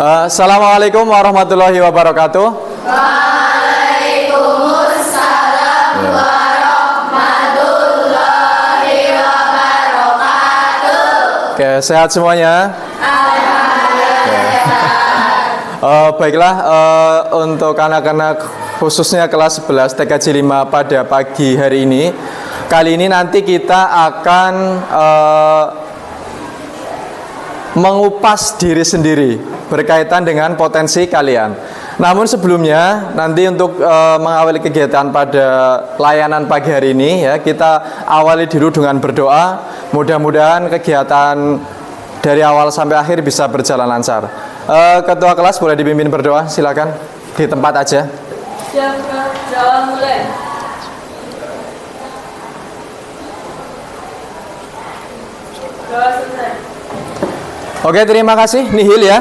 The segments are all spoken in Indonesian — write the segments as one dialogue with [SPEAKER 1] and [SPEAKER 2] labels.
[SPEAKER 1] Assalamualaikum warahmatullahi wabarakatuh.
[SPEAKER 2] Waalaikumsalam warahmatullahi wabarakatuh.
[SPEAKER 1] Oke, sehat semuanya? Baiklah, untuk anak-anak khususnya kelas 11 TKJ 5 pada pagi hari ini, kali ini nanti kita akan mengupas diri sendiri berkaitan dengan potensi kalian. Namun sebelumnya, nanti untuk mengawali kegiatan pada layanan pagi hari ini, ya, kita awali dulu dengan berdoa. Mudah-mudahan kegiatan dari awal sampai akhir bisa berjalan lancar. Ketua kelas boleh dipimpin berdoa, silakan di tempat aja.
[SPEAKER 2] Jangan mulai.
[SPEAKER 1] Oke, terima kasih. Nihil ya.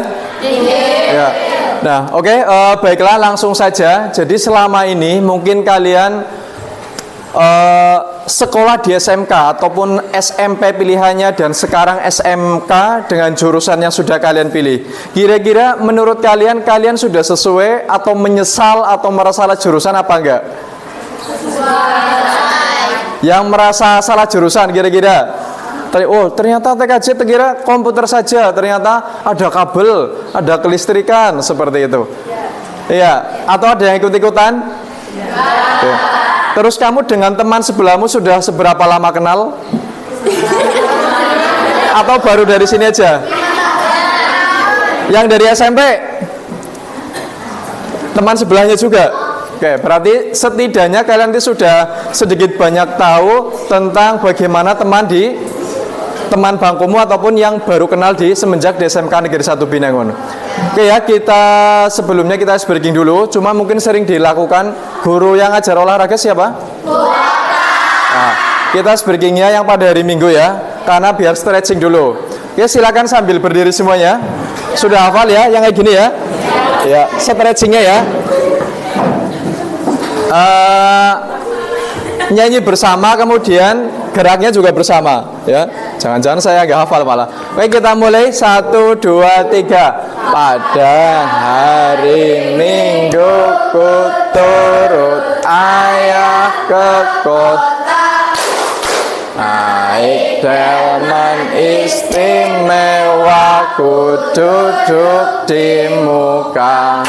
[SPEAKER 1] Ya. Nah, oke, baiklah, langsung saja. Jadi selama ini mungkin kalian sekolah di SMK ataupun SMP pilihannya dan sekarang SMK dengan jurusan yang sudah kalian pilih. Kira-kira menurut kalian, kalian sudah sesuai atau menyesal atau merasa salah jurusan apa enggak? Yang merasa salah jurusan kira-kira? Oh, ternyata TKJ terkira komputer saja, ternyata ada kabel, ada kelistrikan, seperti itu. Iya, atau ada yang ikut-ikutan? Ya. Terus kamu dengan teman sebelahmu sudah seberapa lama kenal? Atau baru dari sini aja? Yang dari SMP? Teman sebelahnya juga? Oke, berarti setidaknya kalian itu sudah sedikit banyak tahu tentang bagaimana teman bangkumu ataupun yang baru kenal di semenjak di SMK Negeri 1 Binangun. Oke ya, sebelumnya kita ice breaking dulu. Cuma mungkin sering dilakukan. Guru yang ngajar olahraga siapa? Nah, kita ice breakingnya yang pada hari Minggu ya, karena biar stretching dulu. Oke, silakan sambil berdiri semuanya. Sudah hafal ya, yang kayak gini ya? Ya, stretchingnya ya. Nyanyi bersama, kemudian geraknya juga bersama ya. Jangan-jangan saya nggak hafal malah. Oke, kita mulai. 1, 2, 3. Pada hari Minggu ku turut ayah ke kota, naik delman istimewa, ku duduk di muka.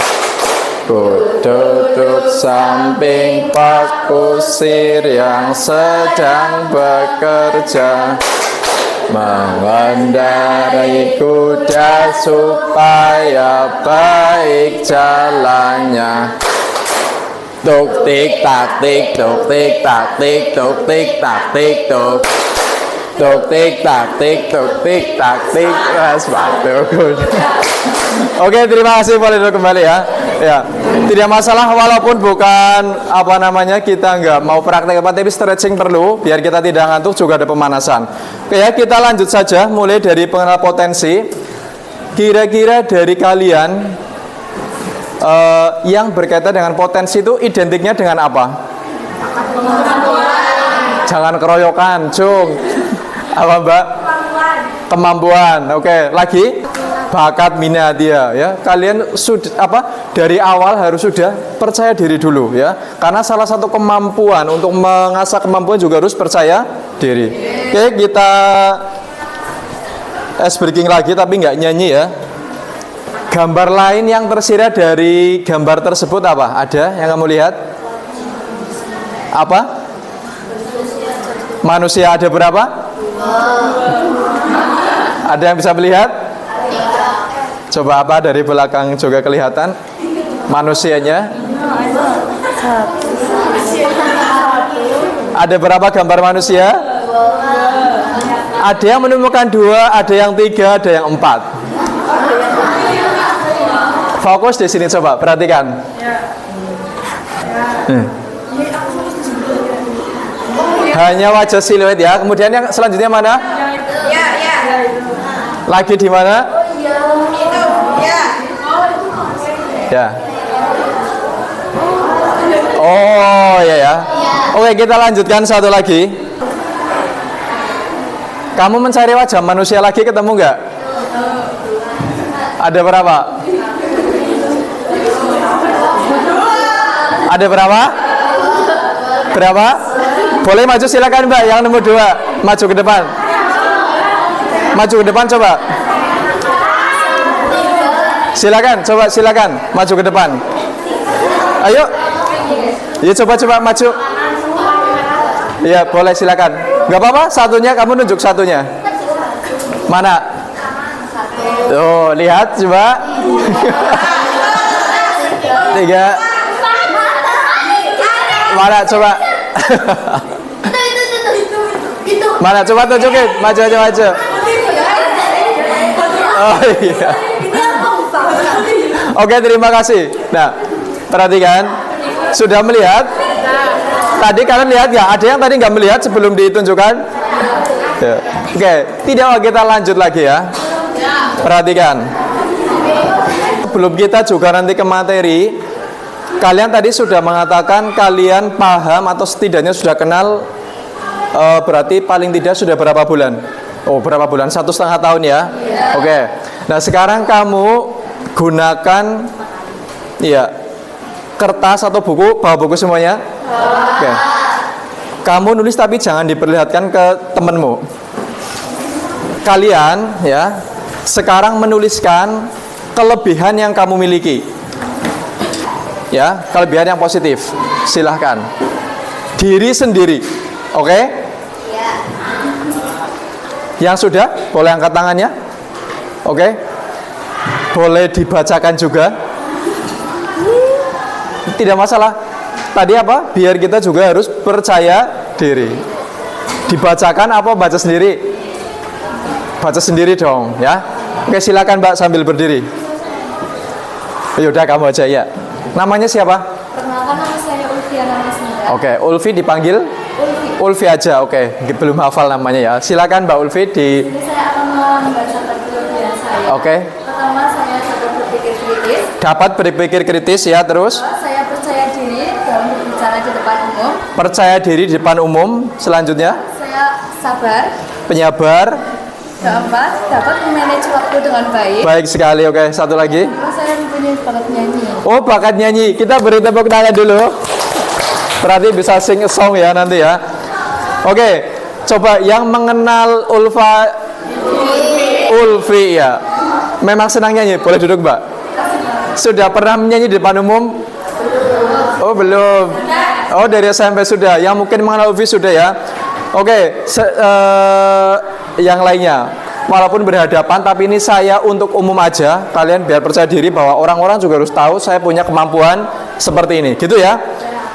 [SPEAKER 1] Ku duduk samping Pak Kusir yang sedang bekerja, mengendarai kuda supaya baik jalannya. Tuk tik tak tik, tuk tik tak tik, tuk tik tak tik, tuk. Tuk tik tak tik, tuk tik tak tik. Oke, terima kasih, boleh dulu kembali ya. Ya, tidak masalah walaupun bukan kita nggak mau praktek tapi stretching perlu biar kita tidak ngantuk, juga ada pemanasan. Oke ya, kita lanjut saja mulai dari pengenal potensi. Kira-kira dari kalian yang berkaitan dengan potensi itu identiknya dengan apa? Jangan keroyokan, cung. Apa Mbak? Kemampuan. Oke, lagi? Bakat, minat dia ya. Kalian dari awal harus sudah percaya diri dulu ya. Karena salah satu kemampuan untuk mengasah kemampuan juga harus percaya diri. Oke, kita ice breaking lagi tapi nggak nyanyi ya. Gambar lain yang tersirat dari gambar tersebut apa? Ada yang kamu lihat? Apa? Manusia ada berapa? Ada yang bisa melihat? Coba apa dari belakang juga kelihatan manusianya? Ada berapa gambar manusia? Ada yang menemukan 2, ada yang 3, ada yang 4. Fokus di sini, coba perhatikan. Hanya wajah siluet ya. Kemudian yang selanjutnya mana? Lagi di mana? Ya. Oh ya ya. Oke, kita lanjutkan satu lagi. Kamu mencari wajah manusia lagi, ketemu nggak? Ada berapa? Ada berapa? Berapa? Boleh maju silakan Mbak, yang nomor 2 maju ke depan. Maju ke depan coba. Silakan, coba silakan maju ke depan. Ayo. Ya coba maju. Iya, boleh silakan. Enggak apa-apa, satunya kamu nunjuk satunya. Mana? Tuh, lihat coba. 3. Mana coba? Mana coba tunjukin, maju. Oh iya. Oke, terima kasih. Nah, perhatikan. Sudah melihat? Tadi kalian lihat ya? Ada yang tadi nggak melihat sebelum ditunjukkan? Ya. Oke, tidak, kita lanjut lagi ya. Perhatikan. Sebelum kita juga nanti ke materi, kalian tadi sudah mengatakan kalian paham atau setidaknya sudah kenal, berarti paling tidak sudah berapa bulan? Oh, berapa bulan? 1,5 tahun ya? Oke. Nah, sekarang kamu gunakan ya kertas atau buku, bawa buku semuanya. Oke. Kamu nulis tapi jangan diperlihatkan ke temenmu. Kalian ya sekarang menuliskan kelebihan yang kamu miliki. Ya, kelebihan yang positif. Silahkan. Diri sendiri. Oke? Yang sudah boleh angkat tangannya. Oke? Boleh dibacakan juga. Tidak masalah. Tadi apa? Biar kita juga harus percaya diri. Dibacakan apa baca sendiri? Baca sendiri dong, ya. Oke, silakan Mbak sambil berdiri. Yaudah kamu aja ya. Namanya siapa?
[SPEAKER 2] Perkenalkan, nama saya Ulfiana Masnida.
[SPEAKER 1] Oke, Ulfi dipanggil? Ulfi aja, oke. Belum hafal namanya ya. Silakan Mbak Ulfi di.
[SPEAKER 2] Jadi saya akan membacakan kelebihan saya.
[SPEAKER 1] Oke.
[SPEAKER 2] Pertama, saya dapat berpikir kritis.
[SPEAKER 1] Dapat berpikir kritis ya, terus?
[SPEAKER 2] Saya percaya diri dalam berbicara di depan umum.
[SPEAKER 1] Percaya diri di depan umum. Selanjutnya?
[SPEAKER 2] Saya sabar.
[SPEAKER 1] Penyabar.
[SPEAKER 2] Keempat, dapat memanage waktu dengan baik.
[SPEAKER 1] Baik sekali, oke. Satu lagi.
[SPEAKER 2] Saya mempunyai bakat nyanyi.
[SPEAKER 1] Oh, bakat nyanyi. Kita beri tepuk tangan dulu. Berarti bisa sing a song ya nanti ya. Oke, coba yang mengenal Ulfi ya. Memang senang nyanyi. Boleh duduk, Mbak? Sudah pernah menyanyi di depan umum? Oh, belum. Oh, dari SMP sudah. Yang mungkin mengenal Ulfi sudah ya. Oke, yang lainnya. Walaupun berhadapan, tapi ini saya untuk umum aja. Kalian biar percaya diri bahwa orang-orang juga harus tahu saya punya kemampuan seperti ini. Gitu ya.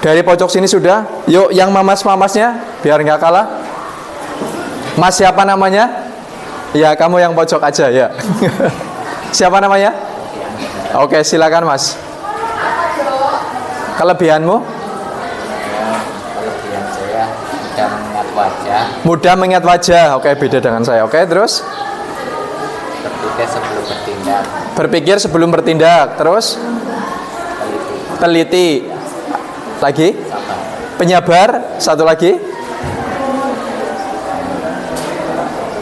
[SPEAKER 1] Dari pojok sini sudah. Yuk, yang mamas-mamasnya biar nggak kalah. Mas siapa namanya? Ya, kamu yang pojok aja ya. Siapa namanya? Oke, silakan Mas. Kelebihanmu?
[SPEAKER 3] Kelebihan saya mudah mengingat wajah.
[SPEAKER 1] Mudah mengingat wajah. Oke, beda dengan saya. Oke, terus?
[SPEAKER 3] Berpikir sebelum bertindak.
[SPEAKER 1] Berpikir sebelum bertindak. Terus? Teliti. Lagi?
[SPEAKER 3] Sabar.
[SPEAKER 1] Penyabar. Satu lagi?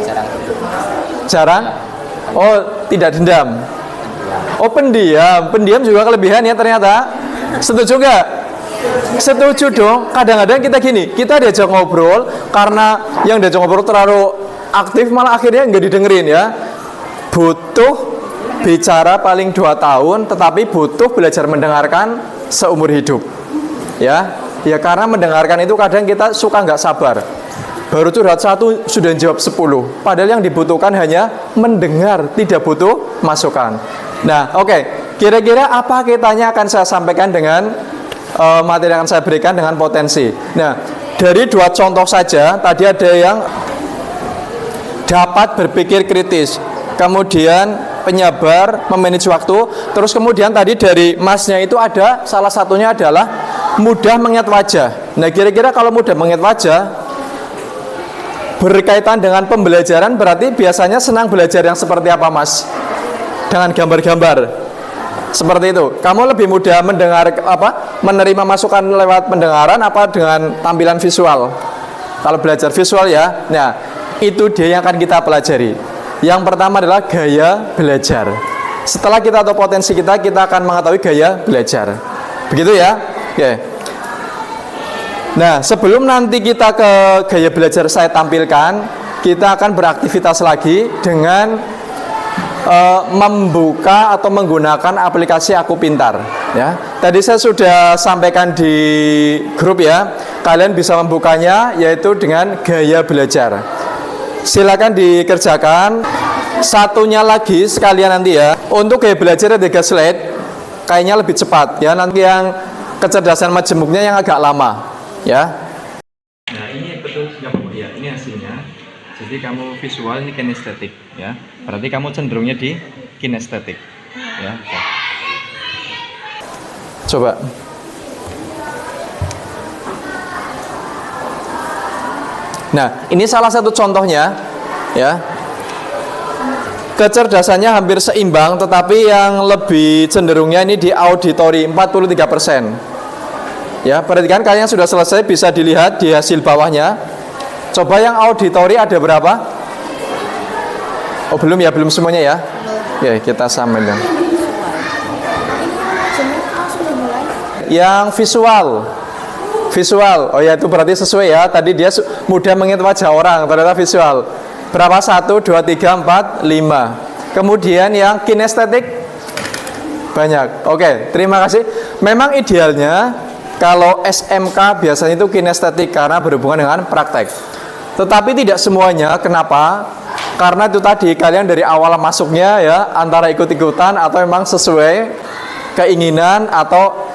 [SPEAKER 3] Jarang berdoa.
[SPEAKER 1] Jarang? Oh, tidak dendam. Oh, pendiam. Pendiam juga kelebihan ya ternyata. Setuju nggak? Setuju dong. Kadang-kadang kita gini, kita diajak ngobrol, karena yang diajak ngobrol terlalu aktif malah akhirnya nggak didengerin ya. Butuh bicara paling 2 tahun, tetapi butuh belajar mendengarkan seumur hidup. Ya, ya karena mendengarkan itu kadang kita suka nggak sabar. Baru curhat 1 sudah jawab 10. Padahal yang dibutuhkan hanya mendengar, tidak butuh masukan. Nah, oke. Kira-kira apa kitanya akan saya sampaikan dengan materi yang akan saya berikan dengan potensi. Nah, dari 2 contoh saja. Tadi ada yang dapat berpikir kritis, kemudian penyabar, memanage waktu. Terus kemudian tadi dari masnya itu ada salah satunya adalah mudah mengingat wajah. Nah, kira-kira kalau mudah mengingat wajah berkaitan dengan pembelajaran, berarti biasanya senang belajar yang seperti apa, Mas? Dengan gambar-gambar. Seperti itu. Kamu lebih mudah mendengar menerima masukan lewat pendengaran apa dengan tampilan visual? Kalau belajar visual ya. Nah, itu dia yang akan kita pelajari. Yang pertama adalah gaya belajar. Setelah kita tahu potensi kita akan mengetahui gaya belajar. Begitu ya? Oke. Nah, sebelum nanti kita ke gaya belajar saya tampilkan, kita akan beraktivitas lagi dengan membuka atau menggunakan aplikasi Aku Pintar ya. Tadi saya sudah sampaikan di grup ya. Kalian bisa membukanya yaitu dengan gaya belajar. Silakan dikerjakan. Satunya lagi sekalian nanti ya. Untuk gaya belajar ada 3 slide. Kayaknya lebih cepat ya. Nanti yang kecerdasan majemuknya yang agak lama ya. Nah, ini betul ya, ini hasilnya. Jadi kamu visual, ini kinestetik ya. Berarti kamu cenderungnya di kinestetik ya. Coba. Nah, ini salah satu contohnya ya. Kecerdasannya hampir seimbang, tetapi yang lebih cenderungnya ini di auditori 43%. Ya, perhatikan kalian sudah selesai, bisa dilihat di hasil bawahnya. Coba yang auditori ada berapa? Oh, belum ya, belum semuanya ya. Oke, kita samakan. Yang visual. Visual, oh ya itu berarti sesuai ya. Tadi dia mudah mengingat wajah orang, ternyata visual. Berapa? 1, 2, 3, 4, 5. Kemudian yang kinestetik banyak. Oke, terima kasih. Memang idealnya kalau SMK biasanya itu kinestetik karena berhubungan dengan praktek. Tetapi tidak semuanya. Kenapa? Karena itu tadi kalian dari awal masuknya ya antara ikut-ikutan atau memang sesuai keinginan atau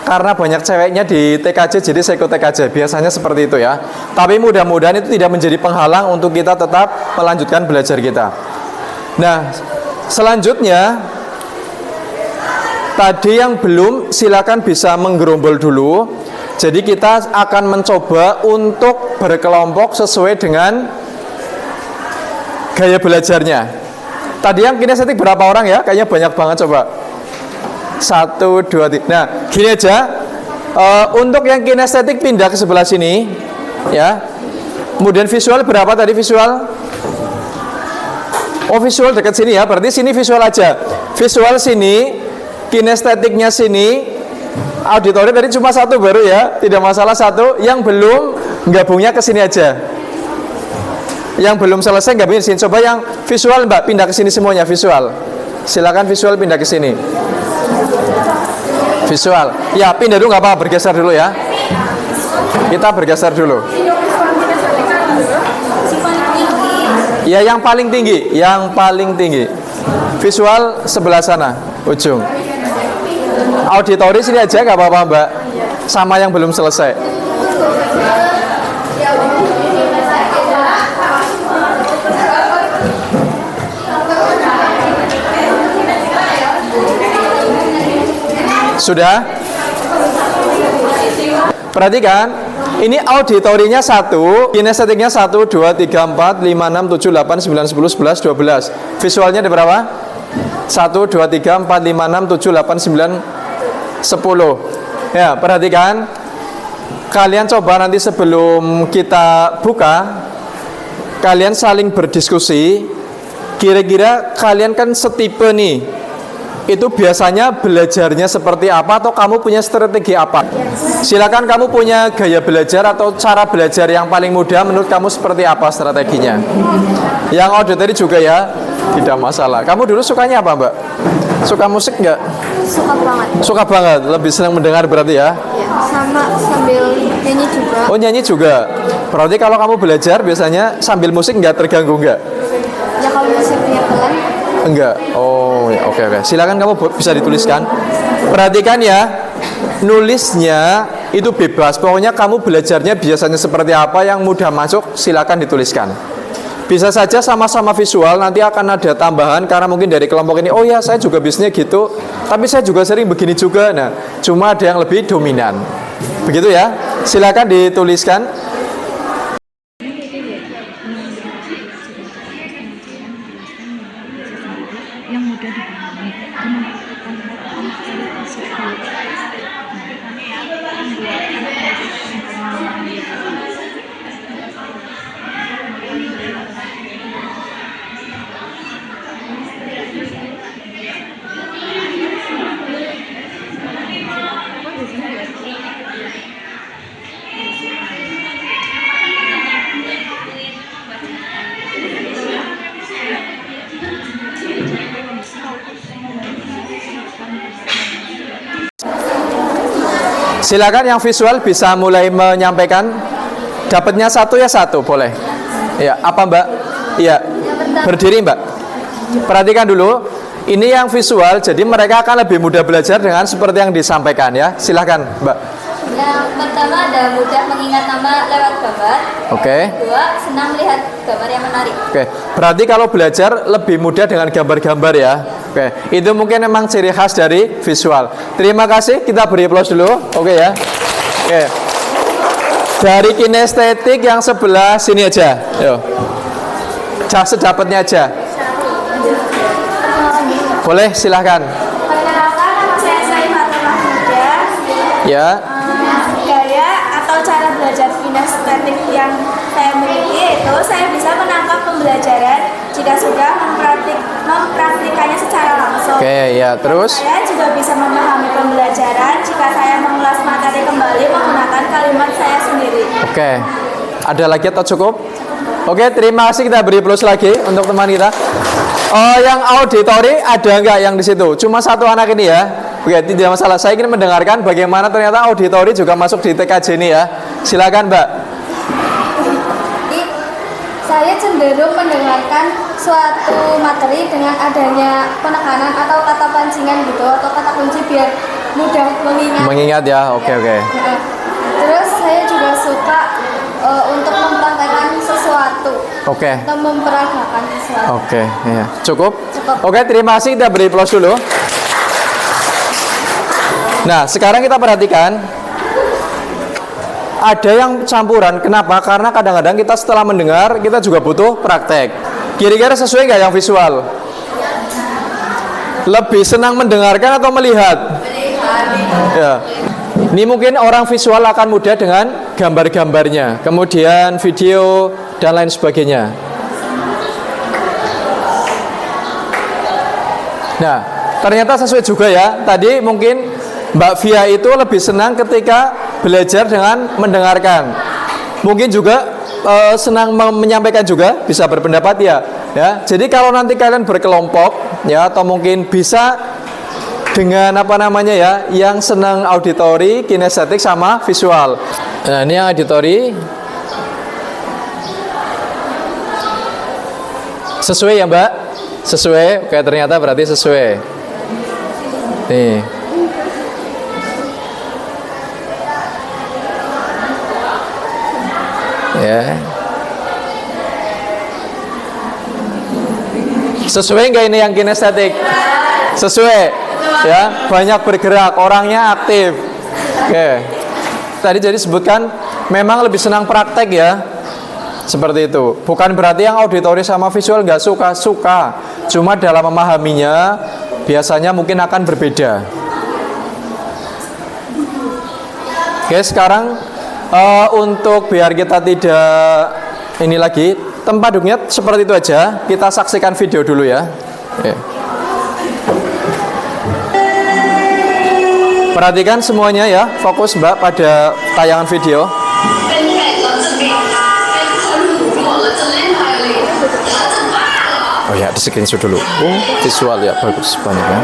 [SPEAKER 1] karena banyak ceweknya di TKJ jadi saya ikut TKJ. Biasanya seperti itu ya. Tapi mudah-mudahan itu tidak menjadi penghalang untuk kita tetap melanjutkan belajar kita. Nah, selanjutnya tadi yang belum silakan bisa menggerombol dulu. Jadi kita akan mencoba untuk berkelompok sesuai dengan gaya belajarnya. Tadi yang kinestetik berapa orang ya? Kayaknya banyak banget, coba. 1, 2, 3. Nah, gini aja. Untuk yang kinestetik pindah ke sebelah sini, ya. Kemudian visual berapa tadi visual? Oh, visual dekat sini ya. Berarti sini visual aja. Visual sini, kinestetiknya sini, auditori tadi cuma 1 baru ya. Tidak masalah 1. Yang belum gabungnya ke sini aja. Yang belum selesai gabungin sini. Coba yang visual Mbak pindah ke sini semuanya visual. Silakan visual pindah ke sini. Visual. Ya, pindah dulu nggak apa-apa, bergeser dulu ya. Kita bergeser dulu. Ya, yang paling tinggi, yang paling tinggi. Visual sebelah sana, ujung. Auditori sini aja nggak apa-apa, Mbak. Sama yang belum selesai. Sudah? Perhatikan, ini auditorinya 1, kinestetiknya 1, 2, 3, 4, 5, 6, 7, 8, 9, 10, 11, 12. Visualnya ada berapa? 1, 2, 3, 4, 5, 6, 7, 8, 9, 10. Ya, perhatikan. Kalian coba nanti sebelum kita buka, kalian saling berdiskusi. Kira-kira kalian kan setipe nih. Itu biasanya belajarnya seperti apa atau kamu punya strategi apa? Silakan kamu punya gaya belajar atau cara belajar yang paling mudah menurut kamu seperti apa strateginya? Yang auditori juga ya, tidak masalah. Kamu dulu sukanya apa, Mbak? Suka musik nggak?
[SPEAKER 2] Suka banget.
[SPEAKER 1] Suka banget, lebih senang mendengar berarti ya?
[SPEAKER 2] Ya, sama sambil nyanyi juga.
[SPEAKER 1] Oh, nyanyi juga. Berarti kalau kamu belajar biasanya sambil musik nggak terganggu nggak?
[SPEAKER 2] Ya kalau musiknya pelan.
[SPEAKER 1] Enggak. Oh, ya, oke. Silakan kamu bisa dituliskan. Perhatikan ya, nulisnya itu bebas. Pokoknya kamu belajarnya biasanya seperti apa yang mudah masuk, silakan dituliskan. Bisa saja sama-sama visual, nanti akan ada tambahan karena mungkin dari kelompok ini, oh ya saya juga bisnisnya gitu, tapi saya juga sering begini juga. Nah, cuma ada yang lebih dominan. Begitu ya. Silakan dituliskan.
[SPEAKER 4] yang mudah dipahami.
[SPEAKER 1] Silakan yang visual bisa mulai menyampaikan. Dapatnya satu ya satu, boleh. Ya, apa Mbak? Iya, berdiri Mbak. Perhatikan dulu. Ini yang visual, jadi mereka akan lebih mudah belajar dengan seperti yang disampaikan ya. Silakan Mbak.
[SPEAKER 2] Yang pertama ada mudah mengingat nama lewat gambar.
[SPEAKER 1] Oke.
[SPEAKER 2] Kedua, senang melihat gambar yang menarik.
[SPEAKER 1] Oke, berarti kalau belajar lebih mudah dengan gambar-gambar ya. Oke, itu mungkin memang ciri khas dari visual. Terima kasih, kita beri aplaus dulu. Oke ya. Oke. Dari kinestetik yang sebelah sini aja. Yo. Sedapatnya aja. Boleh, silahkan.
[SPEAKER 2] Perkenalkan, nama saya Saifatul Mahmuda.
[SPEAKER 1] Ya.
[SPEAKER 2] Gaya atau cara belajar kinestetik yang saya miliki yaitu saya bisa menangkap pembelajaran jika sudah mempraktikannya secara langsung.
[SPEAKER 1] Oke, ya, terus.
[SPEAKER 2] Saya juga bisa memahami pembelajaran jika saya mengulas materi kembali menggunakan kalimat saya sendiri.
[SPEAKER 1] Oke. Ada lagi atau cukup? Oke, terima kasih, kita beri plus lagi untuk teman kita. Oh, yang auditori ada nggak yang di situ? Cuma satu anak ini ya. Oke, tidak masalah. Saya ingin mendengarkan bagaimana ternyata auditori juga masuk di TKJ ini ya. Silakan, Mbak.
[SPEAKER 2] Saya cenderung mendengarkan suatu materi dengan adanya penekanan atau kata pancingan gitu atau kata kunci biar mudah mengingat.
[SPEAKER 1] Mengingat ya, oke.
[SPEAKER 2] Terus saya juga suka untuk mempraktekkan sesuatu.
[SPEAKER 1] Oke.
[SPEAKER 2] Atau memperagakan sesuatu.
[SPEAKER 1] Oke, ya. Cukup?
[SPEAKER 2] Cukup.
[SPEAKER 1] Oke, terima kasih, kita beri plus dulu. Nah, sekarang kita perhatikan ada yang campuran. Kenapa? Karena kadang-kadang kita setelah mendengar, kita juga butuh praktek. Kira-kira sesuai nggak yang visual? Lebih senang mendengarkan atau melihat? Ya. Ini mungkin orang visual akan mudah dengan gambar-gambarnya, kemudian video dan lain sebagainya. Nah, ternyata sesuai juga ya. Tadi mungkin Mbak Via itu lebih senang ketika belajar dengan mendengarkan. Mungkin juga senang menyampaikan juga, bisa berpendapat ya. Ya, jadi kalau nanti kalian berkelompok ya, atau mungkin bisa dengan apa namanya ya, yang senang auditori, kinestetik sama visual. Nah, ini yang auditori. Sesuai ya Mbak? Sesuai. Oke, ternyata berarti sesuai. Nih. Ya. Sesuai nggak ini yang kinestetik? Sesuai. Ya, banyak bergerak, orangnya aktif. Oke. Tadi jadi sebutkan memang lebih senang praktek ya. Seperti itu. Bukan berarti yang auditori sama visual nggak suka-suka. Cuma dalam memahaminya biasanya mungkin akan berbeda. Oke, sekarang untuk biar kita tidak ini lagi, tempat duduknya seperti itu aja. Kita saksikan video dulu ya. Oke. Perhatikan semuanya ya, fokus Mbak pada tayangan video. Oh ya, di screenshot dulu. Oh, visual ya, bagus banyak ya.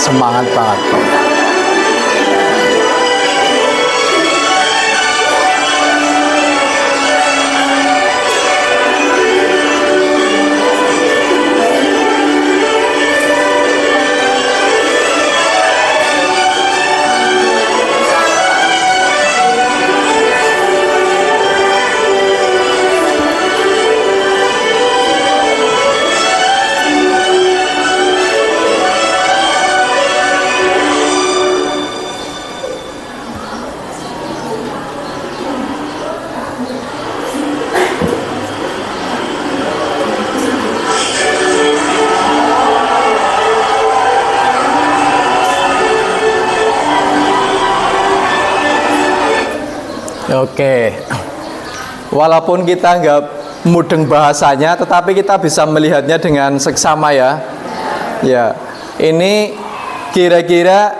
[SPEAKER 1] Semangat banget. Oke, walaupun kita nggak mudeng bahasanya, tetapi kita bisa melihatnya dengan seksama ya. Ya, ini kira-kira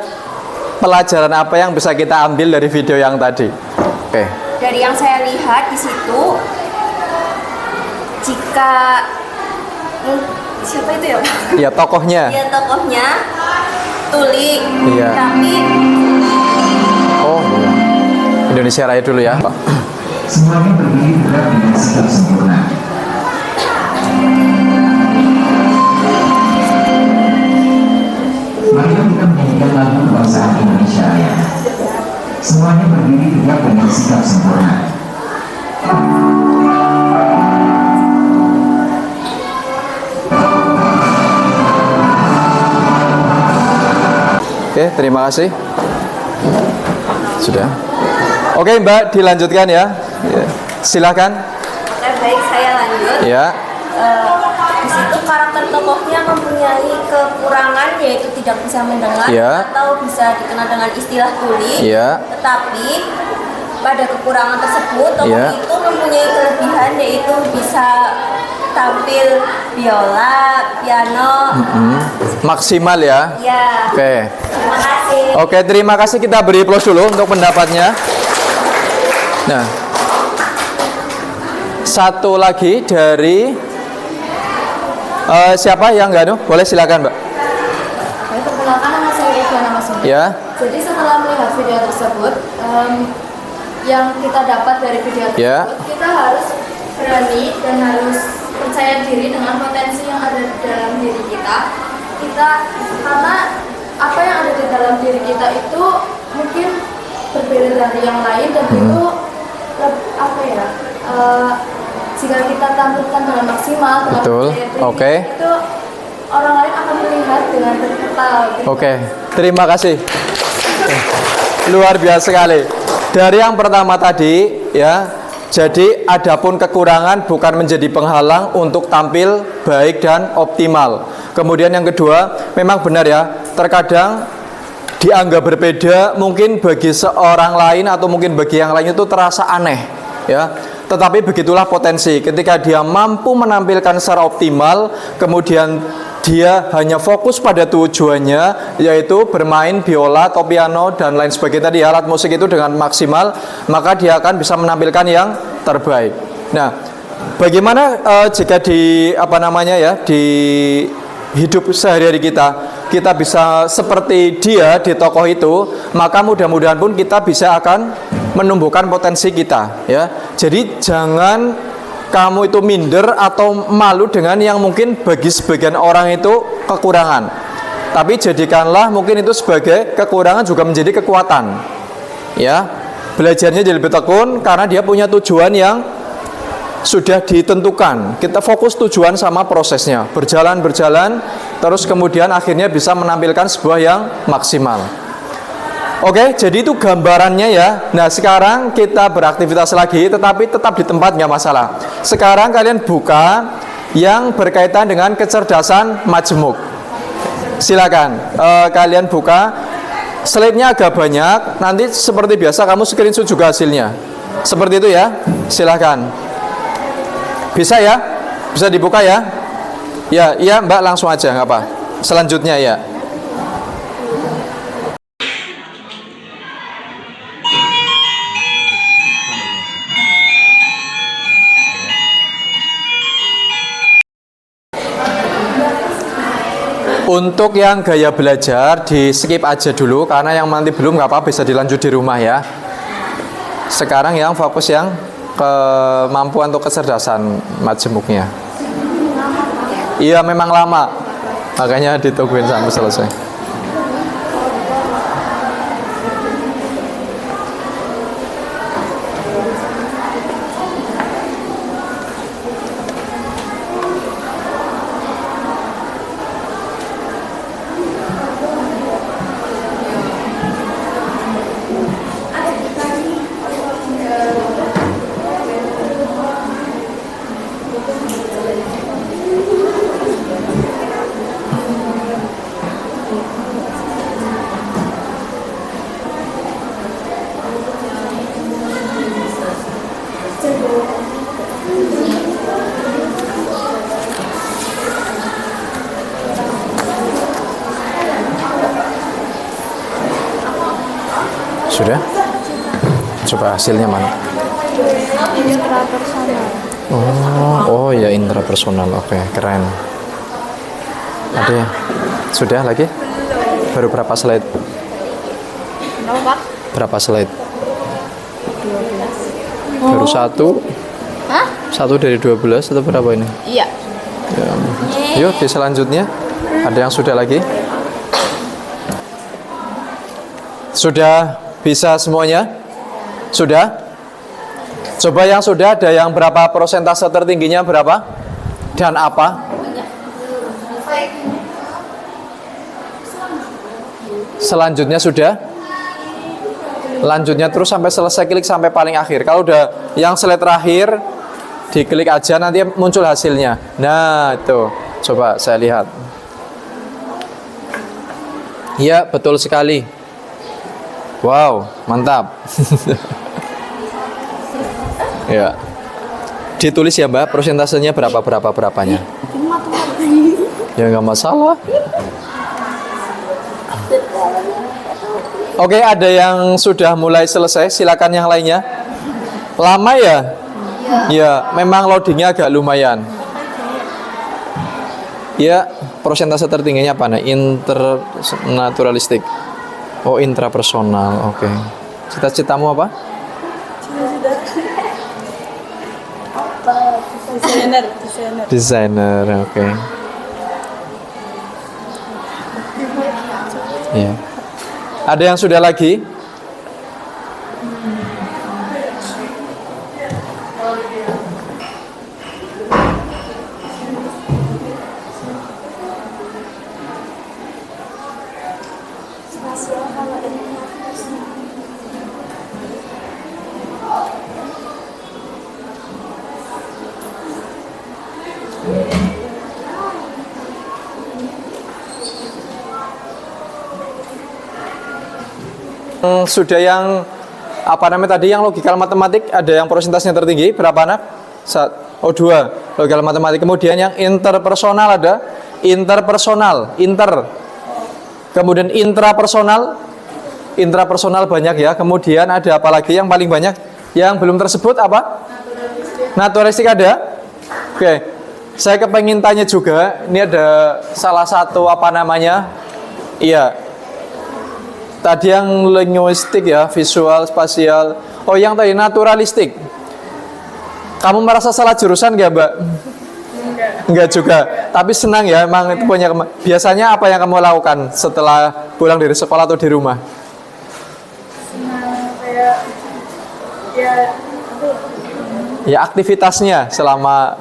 [SPEAKER 1] pelajaran apa yang bisa kita ambil dari video yang tadi? Oke.
[SPEAKER 2] Dari yang saya lihat di situ, jika siapa itu ya Pak?
[SPEAKER 1] Ya, tokohnya.
[SPEAKER 2] Ya tokohnya tuli,
[SPEAKER 1] Iya.
[SPEAKER 2] tapi
[SPEAKER 1] Oh, Indonesia Raya dulu ya, Pak.
[SPEAKER 4] Semuanya berdiri tegak dengan sikap sempurna. Mari kita menyanyikan lagu kebangsaan Indonesia Raya. Semuanya berdiri tegak dengan sikap sempurna.
[SPEAKER 1] Oke, terima kasih. Sudah. Oke, Mbak, dilanjutkan ya. Ya. Silakan.
[SPEAKER 2] baik saya lanjut.
[SPEAKER 1] Ya.
[SPEAKER 2] Di situ karakter tokohnya mempunyai kekurangan yaitu tidak bisa mendengar
[SPEAKER 1] Ya.
[SPEAKER 2] atau bisa dikenal dengan istilah tuli.
[SPEAKER 1] Ya.
[SPEAKER 2] Tetapi pada kekurangan tersebut tokoh
[SPEAKER 1] Ya.
[SPEAKER 2] itu mempunyai kelebihan yaitu bisa tampil biola, piano.
[SPEAKER 1] Maksimal ya.
[SPEAKER 2] Ya.
[SPEAKER 1] Oke.
[SPEAKER 2] Terima kasih.
[SPEAKER 1] Oke, terima kasih. Kita beri plus dulu untuk pendapatnya. Nah, satu lagi dari siapa yang nggak boleh silakan, Mbak.
[SPEAKER 5] Baik, perkenalkan nama saya Ivana Masumi.
[SPEAKER 1] Ya.
[SPEAKER 5] Jadi setelah melihat video tersebut, yang kita dapat dari video tersebut,
[SPEAKER 1] Ya.
[SPEAKER 5] kita harus berani dan harus percaya diri dengan potensi yang ada di dalam diri kita. Karena apa yang ada di dalam diri kita itu mungkin berbeda dari yang lain dan itu apa ya? Jika kita tampilkan dengan maksimal, dengan
[SPEAKER 1] Betul.
[SPEAKER 5] percaya diri,
[SPEAKER 1] Oke.
[SPEAKER 5] itu orang lain akan melihat dengan terkenal.
[SPEAKER 1] Oke, terima kasih. Luar biasa sekali. Dari yang pertama tadi, ya. Jadi, adapun kekurangan bukan menjadi penghalang untuk tampil baik dan optimal. Kemudian yang kedua, memang benar ya. Terkadang dianggap berbeda, mungkin bagi seorang lain atau mungkin bagi yang lain itu terasa aneh, ya. Tetapi begitulah potensi. Ketika dia mampu menampilkan secara optimal, kemudian dia hanya fokus pada tujuannya, yaitu bermain biola atau piano dan lain sebagainya tadi alat musik itu dengan maksimal, maka dia akan bisa menampilkan yang terbaik. Nah, bagaimana jika di di hidup sehari-hari kita bisa seperti dia di tokoh itu, maka mudah-mudahan pun kita bisa akan menumbuhkan potensi kita, ya. Jadi jangan kamu itu minder atau malu dengan yang mungkin bagi sebagian orang itu kekurangan. Tapi jadikanlah mungkin itu sebagai kekurangan juga menjadi kekuatan. Ya. Belajarnya jadi lebih tekun karena dia punya tujuan yang sudah ditentukan. Kita fokus tujuan sama prosesnya. Berjalan terus kemudian akhirnya bisa menampilkan sebuah yang maksimal. Oke, jadi itu gambarannya ya. Nah, sekarang kita beraktivitas lagi, tetapi tetap di tempat nggak masalah. Sekarang kalian buka yang berkaitan dengan kecerdasan majemuk. Silakan, kalian buka. Slide-nya agak banyak. Nanti seperti biasa kamu screenshot juga hasilnya. Seperti itu ya. Silakan. Bisa ya? Bisa dibuka ya? Ya, iya Mbak langsung aja nggak apa. Selanjutnya ya. Untuk yang gaya belajar di skip aja dulu, karena yang nanti belum nggak apa-apa, bisa dilanjut di rumah ya. Sekarang yang fokus yang kemampuan atau kecerdasan majemuknya. Iya memang lama, makanya ditungguin sampai selesai. Sudah? Coba hasilnya mana? Oh ya, intrapersonal. Oke, keren. Ada ya? Sudah lagi? Baru berapa slide? Berapa slide? 12. Baru satu?
[SPEAKER 5] Hah?
[SPEAKER 1] Satu dari 12 atau berapa ini?
[SPEAKER 5] Iya.
[SPEAKER 1] Ya. Yuk di selanjutnya. Ada yang sudah lagi? Sudah bisa semuanya? Sudah? Coba yang sudah, ada yang berapa persentase tertingginya berapa? Dan apa? Selanjutnya sudah? Lanjutnya terus sampai selesai, klik sampai paling akhir. Kalau udah yang slide terakhir, diklik aja, nanti muncul hasilnya. Nah itu, coba saya lihat. Ya betul sekali. Wow, mantap. Ya. Ditulis ya Mbak, persentasenya berapanya. Ya nggak masalah. Oke, ada yang sudah mulai selesai, silakan yang lainnya. Lama ya? Ya, memang loadingnya agak lumayan. Ya, persentase tertingginya apa nih? Internaturalistik. Oh, intrapersonal. Oke. Cita-citamu apa? Desainer. Oke. Ya. Ada yang sudah lagi? Sudah yang apa namanya tadi, yang logikal matematik, ada yang persentasenya tertinggi berapa anak? Oh 2 logikal matematik. Kemudian yang interpersonal ada interpersonal, kemudian intrapersonal banyak ya. Kemudian ada apa lagi yang paling banyak yang belum tersebut apa? Naturalistik ada. Oke, saya kepengen tanya juga, ini ada salah satu apa namanya, iya tadi yang linguistik ya, visual, spasial. Oh yang tadi naturalistik. Kamu merasa salah jurusan gak Mbak? Enggak juga. Tapi senang ya, emang itu punya. Biasanya apa yang kamu lakukan setelah pulang dari sekolah atau di rumah?
[SPEAKER 2] Senang kayak
[SPEAKER 1] Ya aktivitasnya selama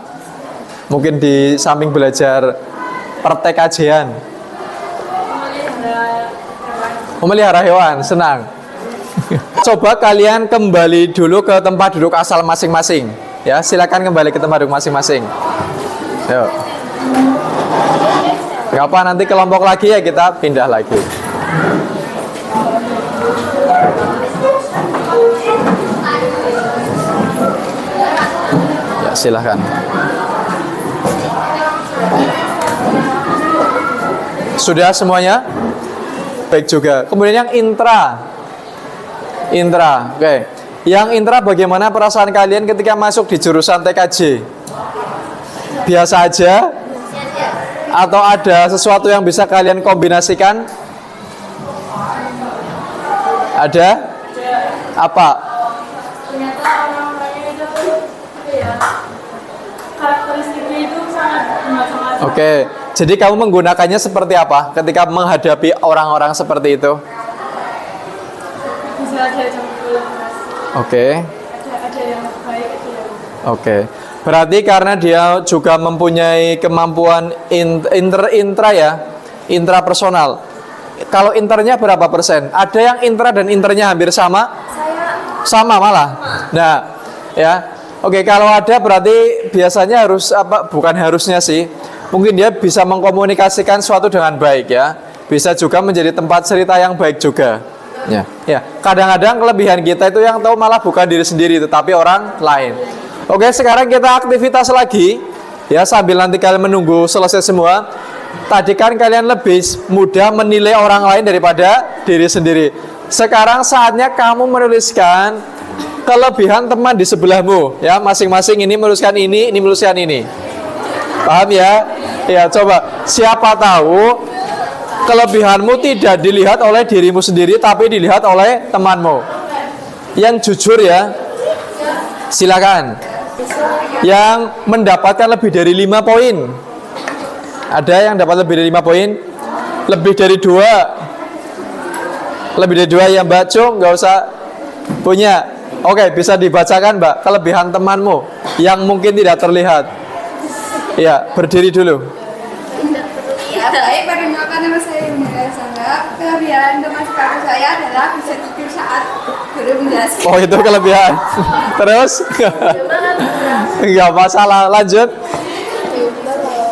[SPEAKER 1] mungkin di samping belajar praktek kajian. Memelihara hewan, senang. Coba kalian kembali dulu ke tempat duduk asal masing-masing. Ya, silakan kembali ke tempat duduk masing-masing. Yuk. Gak apa, nanti kelompok lagi ya, kita pindah lagi. Ya, silahkan. Sudah semuanya? Baik juga. Kemudian yang intra, oke. Yang intra, bagaimana perasaan kalian ketika masuk di jurusan TKJ? Biasa aja? Atau ada sesuatu yang bisa kalian kombinasikan? Ada? Apa?
[SPEAKER 5] Ternyata orang-orangnya itu karakteristiknya itu sangat macam-macam.
[SPEAKER 1] Oke, jadi kamu menggunakannya seperti apa ketika menghadapi orang-orang seperti itu?
[SPEAKER 5] Bisa diajak ngobrol, Mas.
[SPEAKER 1] Oke.
[SPEAKER 5] Ada yang baik, ada yang
[SPEAKER 1] Oke, berarti karena dia juga mempunyai kemampuan intrapersonal. Kalau internya berapa persen? Ada yang intra dan internya hampir sama? Sama malah. Nah, ya. Oke, kalau ada berarti biasanya harus apa? Bukan harusnya sih. Mungkin dia bisa mengkomunikasikan sesuatu dengan baik ya. Bisa juga menjadi tempat cerita yang baik juga. Ya. Ya. Kadang-kadang kelebihan kita itu yang tahu malah bukan diri sendiri tetapi orang lain. Oke, sekarang kita aktivitas lagi ya sambil nanti kalian menunggu selesai semua. Tadi kan kalian lebih mudah menilai orang lain daripada diri sendiri. Sekarang saatnya kamu menuliskan kelebihan teman di sebelahmu ya, masing-masing ini menuliskan ini menuliskan ini. Paham ya? Ya, coba siapa tahu kelebihanmu tidak dilihat oleh dirimu sendiri tapi dilihat oleh temanmu. Yang jujur ya. Silakan. Yang mendapatkan lebih dari 5 poin. Ada yang dapat lebih dari 5 poin? Lebih dari 2? Lebih dari 2 ya Mbak Cung, nggak usah punya. Oke, bisa dibacakan Mbak kelebihan temanmu yang mungkin tidak terlihat. Ya, berdiri dulu.
[SPEAKER 2] Ya, baik, perkenalkan nama saya Indra Sangga. Kelebihan teman sekarang saya adalah bisa tidur saat guru menjelaskan.
[SPEAKER 1] Oh, itu kelebihan. Terus? Enggak masalah, lanjut.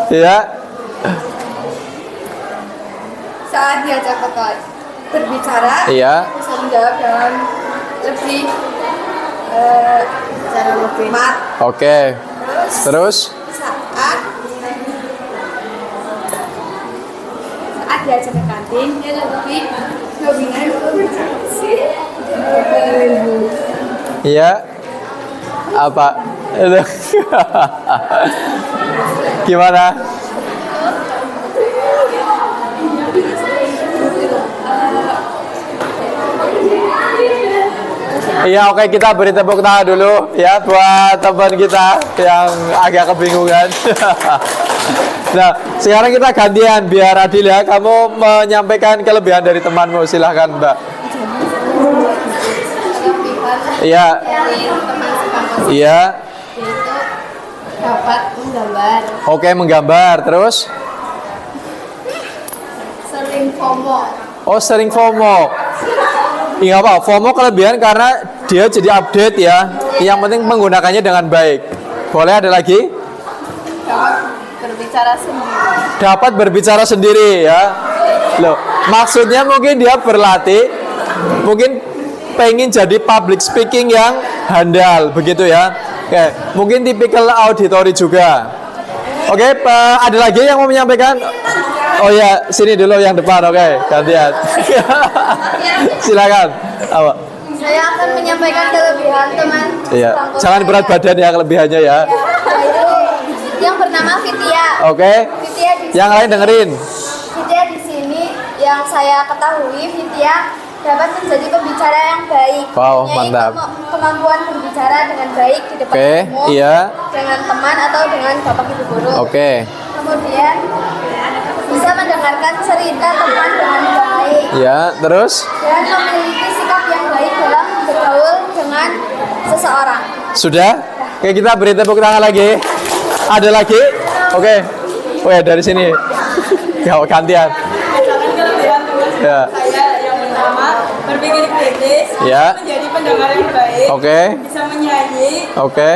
[SPEAKER 1] Ya.
[SPEAKER 2] Saat diajak berbicara,
[SPEAKER 1] Iya.
[SPEAKER 2] bisa menjawab dengan lebih mat.
[SPEAKER 1] Oke. Terus?
[SPEAKER 2] Saat diajak ke kantin, dia lebih dominan berinteraksi.
[SPEAKER 1] Iya. Apa? Gimana? Iya, oke, kita beri tepuk tangan dulu ya buat teman kita yang agak kebingungan. Nah, sekarang kita gantian biar adil ya. Kamu menyampaikan kelebihan dari temanmu, silahkan Mbak. Iya. Iya.
[SPEAKER 2] Dapat menggambar.
[SPEAKER 1] Oke, menggambar. Terus?
[SPEAKER 2] Sering FOMO.
[SPEAKER 1] Oh, sering FOMO. Iya apa? FOMO kelebihan karena dia jadi update ya. Yang penting menggunakannya dengan baik. Boleh ada lagi?
[SPEAKER 2] Dapat berbicara sendiri.
[SPEAKER 1] Dapat berbicara sendiri ya. Loh, maksudnya mungkin dia berlatih, mungkin pengen jadi public speaking yang handal begitu ya. Oke, mungkin tipikal auditori juga. Oke, ada lagi yang mau menyampaikan? Oh ya, sini dulu yang depan. Oke, gantian. Silakan. Apa?
[SPEAKER 2] Saya akan menyampaikan kelebihan teman.
[SPEAKER 1] Iya. Jangan berat badan ya kelebihannya ya.
[SPEAKER 2] Yaitu yang bernama Fitia.
[SPEAKER 1] Oke.
[SPEAKER 2] Fitia di
[SPEAKER 1] Yang lain dengerin.
[SPEAKER 2] Fitia di sini yang saya ketahui, Fitia dapat menjadi pembicara yang baik.
[SPEAKER 1] Wow,
[SPEAKER 2] Mempunyai
[SPEAKER 1] mantap.
[SPEAKER 2] Kemampuan berbicara dengan baik di depan
[SPEAKER 1] Oke,
[SPEAKER 2] umum,
[SPEAKER 1] iya.
[SPEAKER 2] dengan teman atau dengan bapak ibu guru.
[SPEAKER 1] Oke.
[SPEAKER 2] Kemudian bisa mendengarkan cerita teman dengan baik
[SPEAKER 1] Ya, terus?
[SPEAKER 2] dan memiliki sikap yang baik dalam bergaul dengan seseorang.
[SPEAKER 1] Sudah? Oke, kita beri tepuk tangan lagi. Ada lagi? Oke. Oh ya, dari sini. Ya, gantian.
[SPEAKER 5] Misalkan kelebihan teman
[SPEAKER 1] Ya.
[SPEAKER 5] saya yang pertama berpikir kritis,
[SPEAKER 1] Ya.
[SPEAKER 5] menjadi pendengar yang baik,
[SPEAKER 1] Oke.
[SPEAKER 5] bisa menyanyi,
[SPEAKER 1] Oke.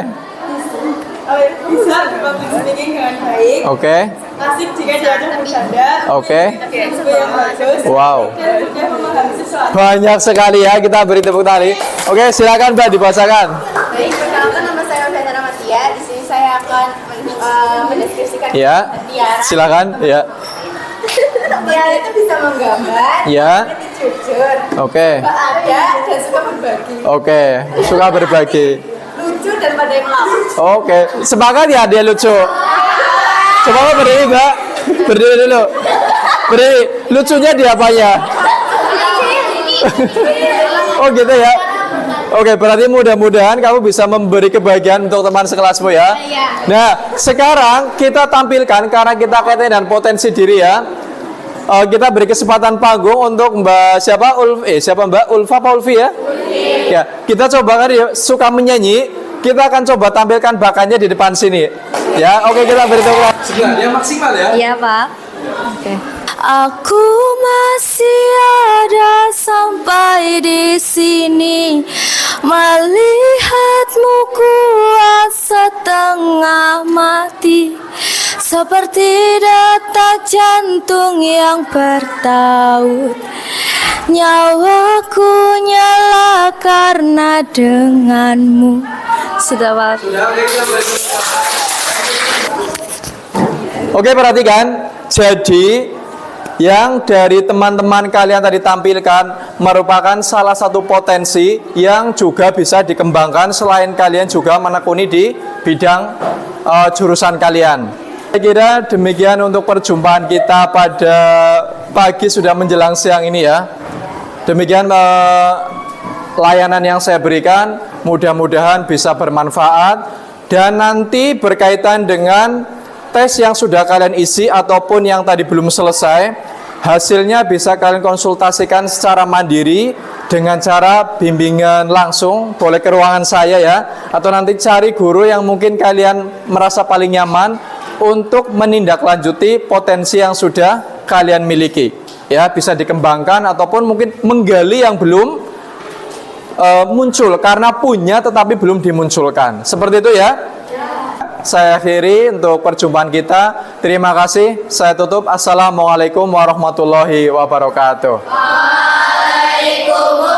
[SPEAKER 5] bisa public speaking dengan baik,
[SPEAKER 1] Oke.
[SPEAKER 5] asik jika diajak bercanda,
[SPEAKER 1] Oke.
[SPEAKER 5] juga yang bagus,
[SPEAKER 1] Wow.
[SPEAKER 5] dan mudah memahami sesuatu.
[SPEAKER 1] Banyak sekali ya, kita beri tepuk tangan. Oke, silakan Mbak dibacakan.
[SPEAKER 2] Baik, perkenalkan nama saya Udaitara Matia. Di sini saya akan mendeskripsikan
[SPEAKER 1] Ya.
[SPEAKER 2] Tiara.
[SPEAKER 1] Silakan. Ya.
[SPEAKER 2] Tiara itu bisa menggambar,
[SPEAKER 1] Ya.
[SPEAKER 2] jujur,
[SPEAKER 1] Oke.
[SPEAKER 2] ada dan suka berbagi,
[SPEAKER 1] Oke. Suka berbagi.
[SPEAKER 2] lucu dan pandai melawan.
[SPEAKER 1] Oke. Semangat ya dia lucu. Coba berdiri Mbak. Berdiri dulu. Berdiri. Lucunya di apanya? Oh gitu ya. Oke, berarti mudah-mudahan kamu bisa memberi kebahagiaan untuk teman sekelasmu ya. Nah, sekarang kita tampilkan karena kita kaitan dengan potensi diri ya. Kita beri kesempatan panggung untuk Mbak siapa? Siapa Mbak? Ulfa apa Ulfi ya? Ya, kita coba kan yuk, suka menyanyi. Kita akan coba tampilkan bakatnya di depan sini. Ya, oke kita beri tepuk tangan. Sekian, yang maksimal ya.
[SPEAKER 5] Iya, Pak. Oke. Aku masih ada sampai di sini, melihatmu kuat setengah mati, seperti detak jantung yang bertaut. Nyawaku nyala karena denganmu. Sudah, Pak.
[SPEAKER 1] Oke, perhatikan. Jadi yang dari teman-teman kalian tadi tampilkan merupakan salah satu potensi yang juga bisa dikembangkan selain kalian juga menekuni di bidang jurusan kalian. Saya kira demikian untuk perjumpaan kita pada pagi sudah menjelang siang ini ya. Demikian layanan yang saya berikan, mudah-mudahan bisa bermanfaat. Dan nanti berkaitan dengan tes yang sudah kalian isi ataupun yang tadi belum selesai, hasilnya bisa kalian konsultasikan secara mandiri dengan cara bimbingan langsung, boleh ke ruangan saya ya, atau nanti cari guru yang mungkin kalian merasa paling nyaman untuk menindaklanjuti potensi yang sudah kalian miliki. Ya, bisa dikembangkan ataupun mungkin menggali yang belum muncul karena punya tetapi belum dimunculkan. Seperti itu ya. Saya akhiri untuk perjumpaan kita. Terima kasih. Saya tutup. Assalamualaikum warahmatullahi wabarakatuh.
[SPEAKER 5] Waalaikumsalam.